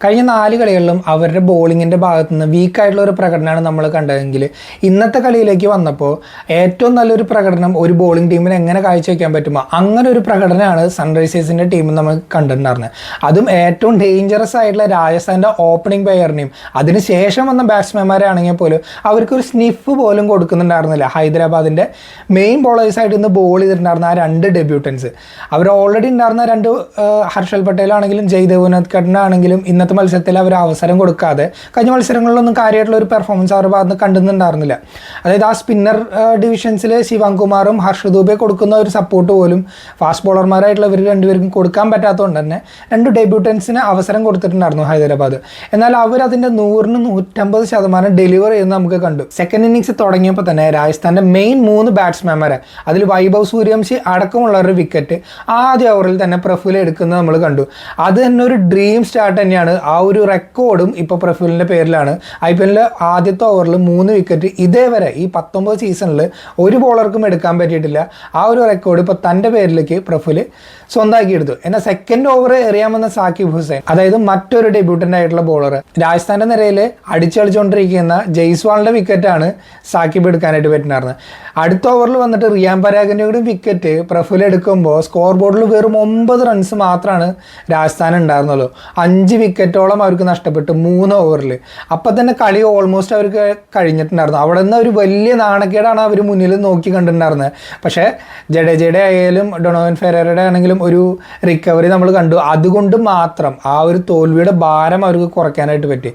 കഴിഞ്ഞ 4 കളികളിലും അവരുടെ ബോളിങ്ങിൻ്റെ ഭാഗത്തു നിന്ന് വീക്കായിട്ടുള്ള ഒരു പ്രകടനമാണ് നമ്മൾ കണ്ടതെങ്കിൽ ഇന്നത്തെ കളിയിലേക്ക് വന്നപ്പോൾ ഏറ്റവും നല്ലൊരു പ്രകടനം ഒരു ബോളിംഗ് ടീമിന് എങ്ങനെ കാഴ്ചവെക്കാൻ പറ്റുമോ അങ്ങനെ ഒരു പ്രകടനമാണ് സൺറൈസേഴ്സിൻ്റെ ടീം നമ്മൾ കണ്ടിട്ടുണ്ടായിരുന്നത്. അതും ഏറ്റവും ഡേഞ്ചറസ് ആയിട്ടുള്ള രാജസ്ഥാൻ്റെ ഓപ്പണിംഗ് പ്ലെയറിനെയും അതിനുശേഷം വന്ന ബാറ്റ്സ്മാൻമാരെ ആണെങ്കിൽ പോലും അവർക്കൊരു സ്നിഫ് പോലും കൊടുക്കുന്നുണ്ടായിരുന്നില്ല. ഹൈദരാബാദിൻ്റെ മെയിൻ ബോളേഴ്സായിട്ട് ഇന്ന് ബോൾ ചെയ്തിട്ടുണ്ടായിരുന്ന ആ 2 ഡെബ്യൂട്ടൻസ് അവർ ഓൾറെഡി ഉണ്ടായിരുന്ന 2 ഹർഷൽ പട്ടേലാണെങ്കിലും ജയ്ദേവ് ഉനദ്കട്ടിനാണെങ്കിലും ഇന്നത്തെ മത്സരത്തിൽ അവർ അവസരം കൊടുക്കാതെ കഴിഞ്ഞ മത്സരങ്ങളിലൊന്നും കാര്യമായിട്ടുള്ള ഒരു പെർഫോമൻസ് അവരുടെ ഭാഗത്ത് കണ്ടുന്നുണ്ടായിരുന്നില്ല. അതായത് ആ സ്പിന്നർ ഡിവിഷൻസിൽ ശിവാങ് കുമാറും ഹർഷ ദൂബെ കൊടുക്കുന്ന ഒരു സപ്പോർട്ട് പോലും ഫാസ്റ്റ് ബോളർമാരായിട്ടുള്ള ഇവർ രണ്ടുപേർക്കും കൊടുക്കാൻ പറ്റാത്തതുകൊണ്ട് തന്നെ 2 ഡെബ്യൂട്ടൻസിന് അവസരം കൊടുത്തിട്ടുണ്ടായിരുന്നു ഹൈദരാബാദ്. എന്നാൽ അവരതിൻ്റെ 100-150% ഡെലിവർ ചെയ്യുന്നത് നമുക്ക് കണ്ടു. സെക്കൻഡ് ഇന്നിങ്സ് തുടങ്ങിയപ്പോൾ തന്നെ രാജസ്ഥാൻ്റെ മെയിൻ 3 ബാറ്റ്സ്മാൻമാരെ അതിൽ വൈഭവ് സൂര്യവംശി അടക്കമുള്ളവരുടെ വിക്കറ്റ് ആദ്യ ഓവറിൽ തന്നെ പ്രഫുൽ എടുക്കുന്നത് നമ്മൾ കണ്ടു. അത് തന്നെ ഒരു ഡ്രീം സ്റ്റാർട്ട് തന്നെയാണ്. ആ ഒരു റെക്കോർഡും ഇപ്പോൾ പ്രഫുലിൻ്റെ പേരിലാണ്. IPL ആദ്യത്തെ ഓവറിൽ 3 വിക്കറ്റ് ഇതേവരെ ഈ 19 സീസണിൽ ഒരു ബോളർക്കും എടുക്കാൻ പറ്റിയിട്ടില്ല. ആ ഒരു റെക്കോർഡ് ഇപ്പോൾ തൻ്റെ പേരിലേക്ക് പ്രഫുൽ സ്വന്തമാക്കിയെടുത്തു. എന്നാൽ സെക്കൻഡ് ഓവർ എറിയാമെന്ന സാക്കിബ് ഹുസൈൻ, അതായത് മറ്റൊരു ഡെബ്യൂട്ടൻ്റ് ആയിട്ടുള്ള ബോളർ, രാജസ്ഥാൻ്റെ നിരയിൽ അടിച്ചടിച്ചുകൊണ്ടിരിക്കുന്ന ജയ്സ്വാളിൻ്റെ വിക്കറ്റാണ് സാക്കിബ് എടുക്കാനായിട്ട് പറ്റുന്നത്. അടുത്ത ഓവറിൽ വന്നിട്ട് റിയാൻ പരാഗിൻ്റെ കൂടി വിക്കറ്റ് പ്രഫുൽ എടുക്കുമ്പോൾ സ്കോർ ബോർഡിൽ വെറും 9 റൺസ് മാത്രമാണ് രാജസ്ഥാൻ ഉണ്ടായിരുന്നുള്ളൂ. 5 വിക്കറ്റോളം അവർക്ക് നഷ്ടപ്പെട്ടു 3 ഓവറിൽ. അപ്പം തന്നെ കളി ഓൾമോസ്റ്റ് അവർക്ക് കഴിഞ്ഞിട്ടുണ്ടായിരുന്നു. അവിടെ നിന്ന് ഒരു വലിയ നാണക്കേടാണ് അവർ മുന്നിൽ നോക്കി കണ്ടിട്ടുണ്ടായിരുന്നത്. പക്ഷേ ജഡേജയുടെ ആയാലും ഡൊണോവൻ ഫെരേറയുടെ ആണെങ്കിലും ഒരു റിക്കവറി നമ്മൾ കണ്ടു. അതുകൊണ്ട് മാത്രം ആ ഒരു തോൽവിയുടെ ഭാരം അവർക്ക് കുറയ്ക്കാനായിട്ട് പറ്റി.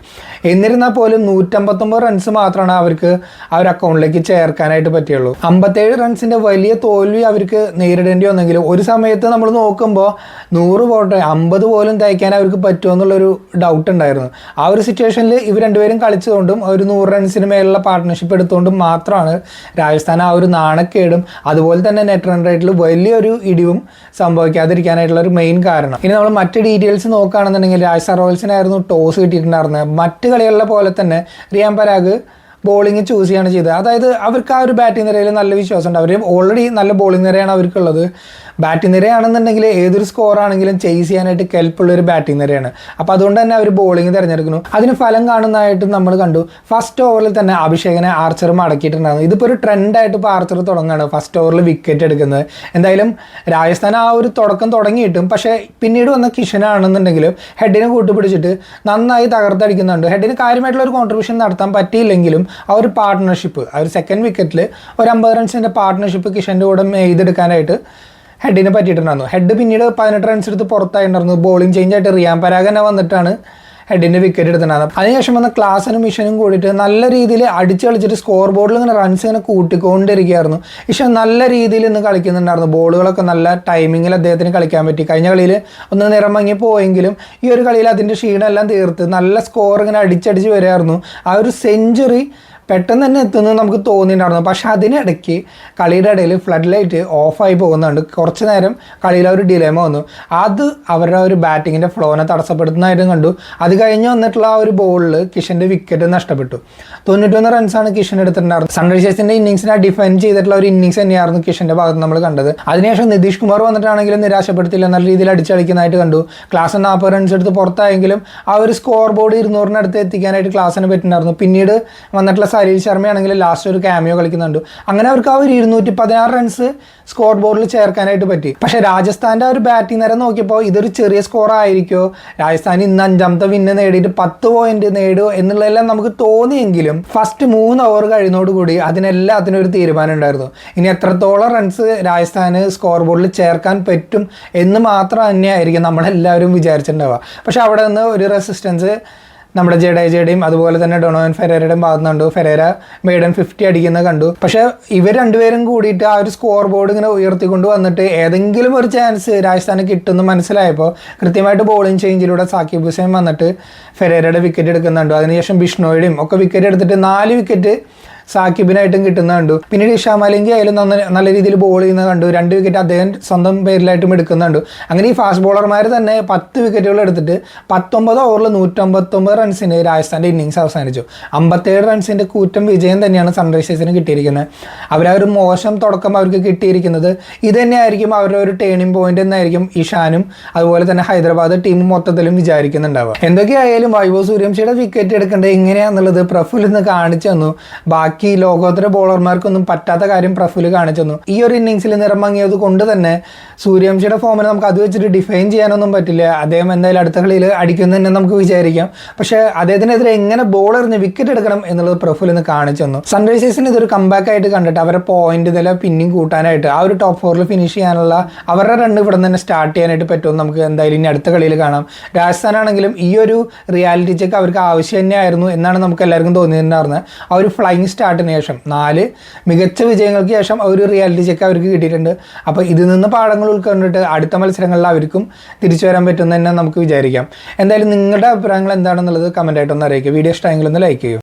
എന്നിരുന്നാൽ പോലും 159 റൺസ് മാത്രമാണ് അവർക്ക് ആ ഒരു അക്കൗണ്ടിലേക്ക് ചേർക്കാനായിട്ട് പറ്റിയുള്ളൂ. 57 റൺസിൻ്റെ വലിയ തോൽവി അവർക്ക് നേരിടേണ്ടി വന്നെങ്കിലും ഒരു സമയത്ത് നമ്മൾ നോക്കുമ്പോൾ 100 പോട്ടെ 50 പോലും തയ്ക്കാൻ അവർക്ക് പറ്റുമോ എന്നുള്ളൊരു ഡൗട്ട് ഉണ്ടായിരുന്നു. ആ ഒരു സിറ്റുവേഷനിൽ ഇവർ രണ്ടുപേരും കളിച്ചതുകൊണ്ടും ഒരു 100 റൺസിന് മേലുള്ള പാർട്ട്ണർഷിപ്പ് എടുത്തുകൊണ്ടും മാത്രമാണ് രാജസ്ഥാൻ ആ ഒരു നാണക്കേടും അതുപോലെ തന്നെ നെറ്റ് റൺ റേറ്റിൽ വലിയൊരു ഇടിവും സംഭവിക്കാതിരിക്കാനായിട്ടുള്ള ഒരു മെയിൻ കാരണം. ഇനി നമ്മൾ മറ്റ് ഡീറ്റെയിൽസ് നോക്കുകയാണെന്നുണ്ടെങ്കിൽ രാജസ്ഥാൻ റോയൽസിനായിരുന്നു ടോസ് കിട്ടിയിട്ടുണ്ടായിരുന്നത്. മറ്റ് കളികളിലെ പോലെ തന്നെ റിയാൻ പരാഗ് ബോളിംഗ് ചൂസ് ചെയ്യാണ് ചെയ്തത്. അതായത് അവർക്ക് ആ ഒരു ബാറ്റിംഗ് നിരയിൽ നല്ല വിശ്വാസമുണ്ട്. അവർ ഓൾറെഡി നല്ല ബോളിംഗ് നിരയാണ് അവർക്കുള്ളത്. ബാറ്റിംഗ് നിരയാണെന്നുണ്ടെങ്കിൽ ഏതൊരു സ്കോറാണെങ്കിലും ചേസ് ചെയ്യാനായിട്ട് കെൽപ്പുള്ളൊരു ബാറ്റിംഗ് നിരയാണ്. അപ്പോൾ അതുകൊണ്ട് തന്നെ അവർ ബോളിംഗ് തിരഞ്ഞെടുക്കുന്നു. അതിന് ഫലം കാണുന്നതായിട്ട് നമ്മൾ കണ്ടു. ഫസ്റ്റ് ഓവറിൽ തന്നെ അഭിഷേകിനെ ആർച്ചർ മടക്കിയിട്ടുണ്ടായിരുന്നു. ഇതിപ്പോൾ ഒരു ട്രെൻഡായിട്ട് ഇപ്പോൾ ആർച്ചർ തുടങ്ങുകയാണ് ഫസ്റ്റ് ഓവറിൽ വിക്കറ്റ് എടുക്കുന്നത്. എന്തായാലും രാജസ്ഥാൻ ആ ഒരു തുടക്കം തുടങ്ങിയിട്ടും പക്ഷേ പിന്നീട് വന്ന കിഷനാണെന്നുണ്ടെങ്കിലും ഹെഡിനെ കൂട്ടുപിടിച്ചിട്ട് നന്നായി തകർത്തടിക്കുന്നുണ്ട്. ഹെഡിന് കാര്യമായിട്ടുള്ള ഒരു കോൺട്രിബ്യൂഷൻ നടത്താൻ പറ്റിയില്ലെങ്കിലും ആ ഒരു പാർട്ട്ണർഷിപ്പ് ആ ഒരു സെക്കൻഡ് വിക്കറ്റിൽ ഒരു 50 റൺസിൻ്റെ പാർട്ട്ണർഷിപ്പ് കിഷൻ്റെ കൂടെ ചെയ്തെടുക്കാനായിട്ട് ഹെഡിന് പറ്റിയിട്ടുണ്ടായിരുന്നു. ഹെഡ് പിന്നീട് 18 റൺസ് എടുത്ത് പുറത്തായിട്ടുണ്ടായിരുന്നു. ബോളിംഗ് ചേഞ്ച് ആയിട്ട് റിയാൻ പരാഗ് തന്നെ വന്നിട്ടാണ് ഹെഡിൻ്റെ വിക്കറ്റ് എടുത്തിട്ടുണ്ടായിരുന്നത്. അതിനുശേഷം വന്ന ക്ലാസനും മിഷനും കൂടിയിട്ട് നല്ല രീതിയിൽ അടിച്ച് കളിച്ചിട്ട് സ്കോർ ബോർഡിൽ ഇങ്ങനെ റൺസ് ഇങ്ങനെ കൂട്ടിക്കൊണ്ടിരിക്കുകയായിരുന്നു. ഇഷൻ നല്ല രീതിയിൽ ഇന്ന് കളിക്കുന്നുണ്ടായിരുന്നു. ബോളുകളൊക്കെ നല്ല ടൈമിങ്ങിൽ അദ്ദേഹത്തിന് കളിക്കാൻ പറ്റി. കഴിഞ്ഞ കളിയിൽ ഒന്ന് നിറം മങ്ങി പോയെങ്കിലും ഈ ഒരു കളിയിൽ അതിൻ്റെ ക്ഷീണമെല്ലാം തീർത്ത് നല്ല സ്കോർ ഇങ്ങനെ അടിച്ചടിച്ച് വരികയായിരുന്നു. ആ ഒരു സെഞ്ചുറി പെട്ടെന്ന് തന്നെ എത്തുന്നത് നമുക്ക് തോന്നിയിട്ടുണ്ടായിരുന്നു. പക്ഷേ അതിനിടയ്ക്ക് കളിയുടെ ഇടയിൽ ഫ്ലഡ് ലൈറ്റ് ഓഫായി പോകുന്നുണ്ട്. കുറച്ച് നേരം കളിയിൽ ഒരു ഡിലേമ വന്നു. അത് അവരുടെ ഒരു ബാറ്റിങ്ങിൻ്റെ ഫ്ലോനെ തടസ്സപ്പെടുത്തുന്നതായിട്ടും കണ്ടു. അത് കഴിഞ്ഞ് വന്നിട്ടുള്ള ആ ഒരു ബോളിൽ കിഷൻ്റെ വിക്കറ്റ് നഷ്ടപ്പെട്ടു. 91 റൺസാണ് കിഷൻ എടുത്തിട്ടുണ്ടായിരുന്നത്. സൺറൈസേഴ്സിൻ്റെ ഇന്നിങ്സിനെ ഡിഫെൻഡ് ചെയ്തിട്ടുള്ള ഒരു ഇന്നിങ്സ് തന്നെയായിരുന്നു കിഷൻ്റെ ഭാഗത്ത് നമ്മൾ കണ്ടത്. അതിനുശേഷം നിതീഷ് കുമാർ വന്നിട്ടാണെങ്കിലും നിരാശപ്പെടുത്തില്ല, നല്ല രീതിയിൽ അടിച്ചടിക്കുന്നതായിട്ട് കണ്ടു. ക്ലാസ് 40 റൺസ് എടുത്ത് പുറത്തായെങ്കിലും ആ ഒരു സ്കോർ ബോർഡ് 200-നടുത്ത് എത്തിക്കാനായിട്ട് ക്ലാസ്സിന് പറ്റുന്നുണ്ടായിരുന്നു. പിന്നീട് വന്നിട്ടുള്ള സലീൽ ശർമ്മയാണെങ്കിൽ ലാസ്റ്റ് ഒരു ക്യാമിയോ കളിക്കുന്നുണ്ട്. അങ്ങനെ അവർക്ക് ആ ഒരു 216 റൺസ് സ്കോർ ബോർഡിൽ ചേർക്കാനായിട്ട് പറ്റി. പക്ഷേ രാജസ്ഥാൻ്റെ ആ ഒരു ബാറ്റിംഗ് നിര നോക്കിയപ്പോൾ ഇതൊരു ചെറിയ സ്കോർ ആയിരിക്കുമോ, രാജസ്ഥാൻ ഇന്ന് 5ാമത്തെ വിന്ന് നേടിയിട്ട് 10 പോയിന്റ് നേടുമോ എന്നുള്ളതെല്ലാം നമുക്ക് തോന്നിയെങ്കിലും ഫസ്റ്റ് 3 ഓവർ കഴിയുന്നതോടുകൂടി അതിനെല്ലാത്തിനും ഒരു തീരുമാനം ഉണ്ടായിരുന്നു. ഇനി എത്രത്തോളം റൺസ് രാജസ്ഥാന് സ്കോർ ബോർഡിൽ ചേർക്കാൻ പറ്റും എന്ന് മാത്രം തന്നെയായിരിക്കും നമ്മളെല്ലാവരും വിചാരിച്ചിട്ടുണ്ടാവുക. പക്ഷേ അവിടെ നിന്ന് ഒരു റെസിസ്റ്റൻസ് നമ്മുടെ ജഡേജയുടെയും അതുപോലെ തന്നെ ഡൊണോവൻ ഫെരേരയുടെയും ഭാഗത്തുനിന്നുണ്ട്. ഫെരേര മെയ്ഡൻ 50 അടിക്കുന്നത് കണ്ടു. പക്ഷേ ഇവർ രണ്ടുപേരും കൂടിയിട്ട് ആ ഒരു സ്കോർ ബോർഡ് ഇങ്ങനെ ഉയർത്തിക്കൊണ്ട് വന്നിട്ട് ഏതെങ്കിലും ഒരു ചാൻസ് രാജസ്ഥാന് കിട്ടുമെന്ന് മനസ്സിലായപ്പോൾ കൃത്യമായിട്ട് ബോളിംഗ് ചേഞ്ചിലൂടെ സാക്കിബ് ഹുസൈൻ വന്നിട്ട് ഫെരേരയുടെ വിക്കറ്റ് എടുക്കുന്നുണ്ട്. അതിനുശേഷം ബിഷ്ണോയുടെയും ഒക്കെ വിക്കറ്റ് എടുത്തിട്ട് 4 വിക്കറ്റ് സാക്കിബിനായിട്ടും കിട്ടുന്ന കണ്ടു. പിന്നീട് ഇഷാം അലിങ്കി ആയാലും നല്ല രീതിയിൽ ബോൾ ചെയ്യുന്നത് കണ്ടു. 2 വിക്കറ്റ് അദ്ദേഹം സ്വന്തം പേരിലായിട്ടും എടുക്കുന്നുണ്ട്. അങ്ങനെ ഈ ഫാസ്റ്റ് ബോളർമാർ തന്നെ 10 വിക്കറ്റുകൾ എടുത്തിട്ട് 19 ഓവറിൽ 159 റൺസിന് രാജസ്ഥാൻ്റെ ഇന്നിങ്സ് അവസാനിച്ചു. 57 റൺസിൻ്റെ കൂറ്റം വിജയം തന്നെയാണ് സൺറൈസേഴ്സിന് കിട്ടിയിരിക്കുന്നത്. അവരൊരു മോശം തുടക്കം അവർക്ക് കിട്ടിയിരിക്കുന്നത് ഇത് തന്നെയായിരിക്കും അവരുടെ ഒരു ടേണിംഗ് പോയിന്റ് എന്നായിരിക്കും ഇഷാനും അതുപോലെ തന്നെ ഹൈദരാബാദ് ടീം മൊത്തത്തിലും വിചാരിക്കുന്നുണ്ടാവുക. എന്തൊക്കെയായാലും വൈഭവ് സൂര്യവംശിയുടെ വിക്കറ്റ് എടുക്കേണ്ടത് എങ്ങനെയാണെന്നുള്ളത് പ്രഫുൽ ഇന്ന് കാണിച്ചു തന്നു. ബാക്കി ലോകോത്തര ബോളർമാർക്കൊന്നും പറ്റാത്ത കാര്യം പ്രഫുൽ കാണിച്ചു തന്നു. ഈ ഒരു ഇന്നിങ്സിൽ നിറം മങ്ങിയത് കൊണ്ട് തന്നെ സൂര്യവംശിയുടെ ഫോമിനെ നമുക്ക് അത് വെച്ചിട്ട് ഡിഫൈൻ ചെയ്യാനൊന്നും പറ്റില്ല. അദ്ദേഹം എന്തായാലും അടുത്ത കളിയിൽ അടിക്കുന്നു തന്നെ നമുക്ക് വിചാരിക്കാം. പക്ഷേ അദ്ദേഹത്തിനെതിരെ എങ്ങനെ ബോൾ എറിഞ്ഞ് വിക്കറ്റ് എടുക്കണം എന്നുള്ളത് പ്രഫുൽ ഇന്ന് കാണിച്ചു തന്നു. സൺറൈസേഴ്സിന് ഇതൊരു കംബാക്ക് ആയിട്ട് കണ്ടിട്ട് അവരുടെ പോയിന്റ് നില പിന്നെയും കൂട്ടാനായിട്ട് ആ ഒരു ടോപ്പ് 4 ഫിനിഷ് ചെയ്യാനുള്ള അവരുടെ റൺ ഇവിടെ തന്നെ സ്റ്റാർട്ട് ചെയ്യാനായിട്ട് പറ്റുമെന്ന് നമുക്ക് എന്തായാലും ഇനി അടുത്ത കളിയിൽ കാണാം. രാജസ്ഥാനാണെങ്കിലും ഈ ഒരു റിയാലിറ്റി ചെക്ക് അവർക്ക് ആവശ്യം തന്നെയായിരുന്നു എന്നാണ് നമുക്ക് എല്ലാവർക്കും തോന്നിയിട്ടുണ്ടായിരുന്നത്. ആ ഒരു ഫ്ലൈയിങ് സ്റ്റാർട്ടിന് ശേഷം 4 മികച്ച വിജയങ്ങൾക്ക് ശേഷം ആ ഒരു റിയാലിറ്റി ചെക്ക് അവർക്ക് കിട്ടിയിട്ടുണ്ട്. അപ്പോൾ ഇതിൽ നിന്ന് പാഠങ്ങൾ ഉൾക്കൊണ്ടിട്ട് അടുത്ത മത്സരങ്ങളിൽ അവർക്കും തിരിച്ചു വരാൻ പറ്റുമെന്ന് തന്നെ നമുക്ക് വിചാരിക്കാം. എന്തായാലും നിങ്ങളുടെ അഭിപ്രായങ്ങൾ എന്താണെന്നുള്ളത് കമൻ്റായിട്ടൊന്ന് അറിയിക്കുക. വീഡിയോ ഇഷ്ടമെങ്കിൽ ഒന്ന് ലൈക്ക് ചെയ്യൂ.